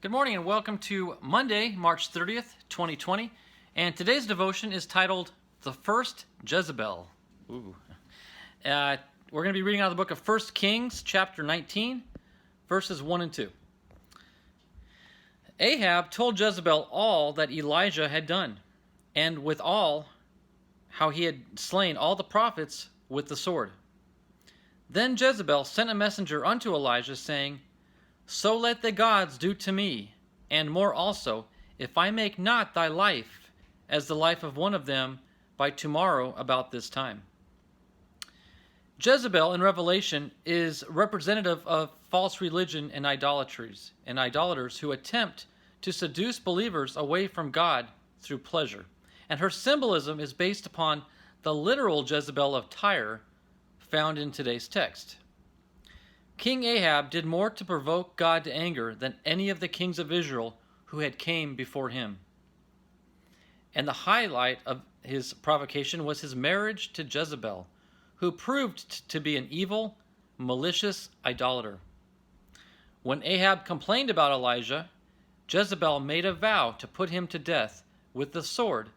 Good morning and welcome to Monday, March 30th, 2020. And today's devotion is titled, The First Jezebel. Ooh. We're going to be reading out of the book of 1 Kings, chapter 19, verses 1 and 2. Ahab told Jezebel all that Elijah had done, and with all, how he had slain all the prophets with the sword. Then Jezebel sent a messenger unto Elijah, saying, So let the gods do to me, and more also, if I make not thy life as the life of one of them by tomorrow about this time. Jezebel in Revelation is representative of false religion and idolatries, and idolaters who attempt to seduce believers away from God through pleasure. And her symbolism is based upon the literal Jezebel of Tyre found in today's text. King Ahab did more to provoke God to anger than any of the kings of Israel who had came before him. And the highlight of his provocation was his marriage to Jezebel, who proved to be an evil, malicious idolater. When Ahab complained about Elijah, Jezebel made a vow to put him to death with the sword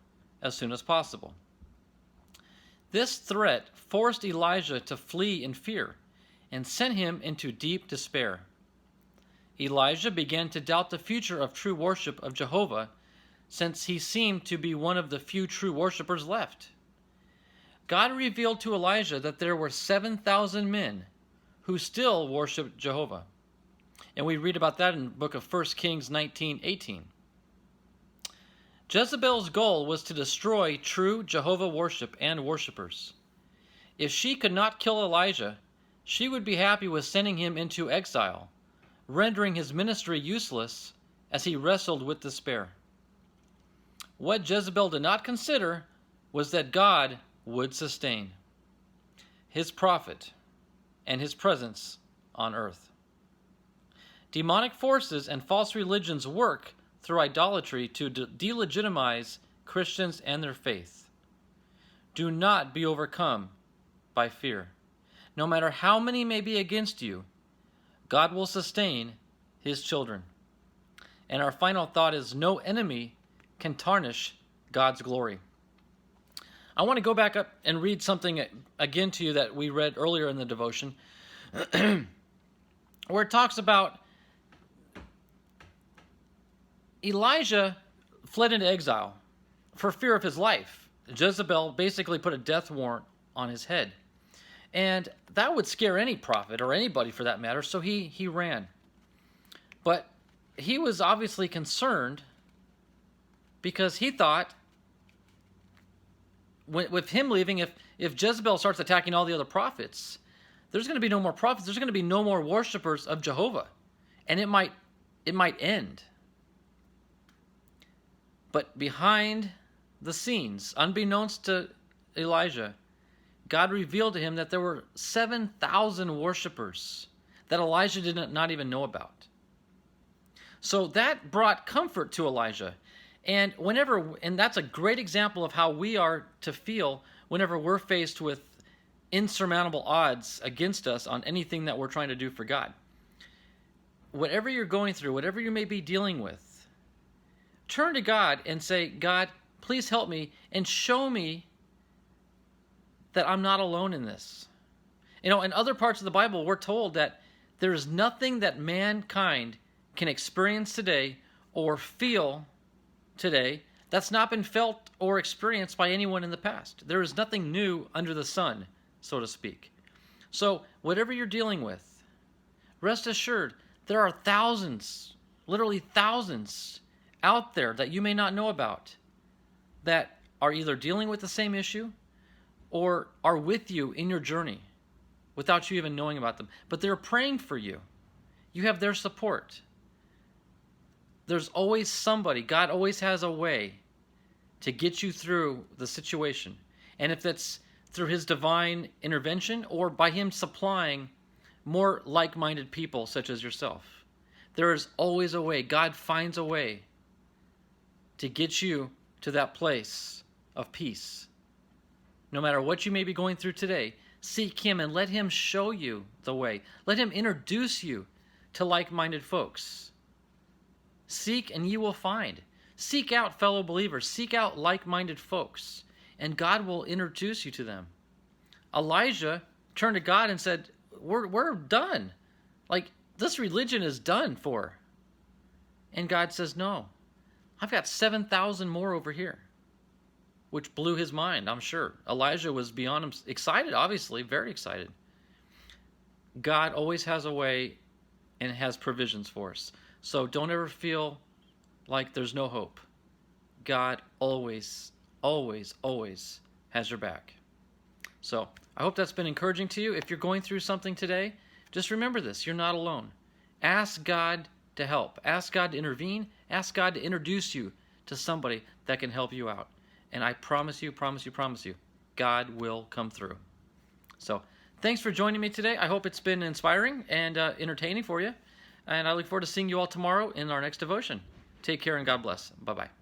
as soon as possible. This threat forced Elijah to flee in fear and sent him into deep despair. Elijah began to doubt the future of true worship of Jehovah, since he seemed to be one of the few true worshipers left. God revealed to Elijah that there were 7,000 men who still worshiped Jehovah. And we read about that in the book of 1 Kings 19:18. Jezebel's goal was to destroy true Jehovah worship and worshipers. If she could not kill Elijah, she would be happy with sending him into exile, rendering his ministry useless as he wrestled with despair. What Jezebel did not consider was that God would sustain his prophet and his presence on earth. Demonic forces and false religions work through idolatry to delegitimize Christians and their faith. Do not be overcome by fear. No matter how many may be against you, God will sustain his children. And our final thought is, no enemy can tarnish God's glory. I want to go back up and read something again to you that we read earlier in the devotion, where it talks about Elijah fled into exile for fear of his life. Jezebel basically put a death warrant on his head. And that would scare any prophet, or anybody for that matter, so he ran. But he was obviously concerned because he thought, with him leaving, if Jezebel starts attacking all the other prophets, there's going to be no more prophets, there's going to be no more worshipers of Jehovah. And it might end. But behind the scenes, unbeknownst to Elijah, God revealed to him that there were 7,000 worshipers that Elijah did not even know about. So that brought comfort to Elijah. And that's a great example of how we are to feel whenever we're faced with insurmountable odds against us on anything that we're trying to do for God. Whatever you're going through, whatever you may be dealing with, turn to God and say, God, please help me and show me that I'm not alone in this. In other parts of the Bible, we're told that there is nothing that mankind can experience today or feel today that's not been felt or experienced by anyone in the past. There is nothing new under the sun, so to speak. So whatever you're dealing with, rest assured, there are thousands, literally thousands, out there that you may not know about that are either dealing with the same issue or are with you in your journey without you even knowing about them. But they're praying for you. You have their support. There's always somebody. God always has a way to get you through the situation. And if that's through his divine intervention or by him supplying more like-minded people such as yourself, there is always a way. God finds a way to get you to that place of peace. No matter what you may be going through today, seek him and let him show you the way. Let him introduce you to like-minded folks Seek and you will find. Seek out fellow believers. Seek out like-minded folks, and God will introduce you to them. Elijah turned to God and said, we're done. Like, this religion is done for. And God says, no, I've got 7,000 more over here, which blew his mind, I'm sure. Elijah was beyond him, excited, obviously, very excited. God always has a way and has provisions for us. So don't ever feel like there's no hope. God always, always, always has your back. So I hope that's been encouraging to you. If you're going through something today, just remember this. You're not alone. Ask God to help. Ask God to intervene. Ask God to introduce you to somebody that can help you out. And I promise you, God will come through. So thanks for joining me today. I hope it's been inspiring and entertaining for you. And I look forward to seeing you all tomorrow in our next devotion. Take care and God bless. Bye-bye.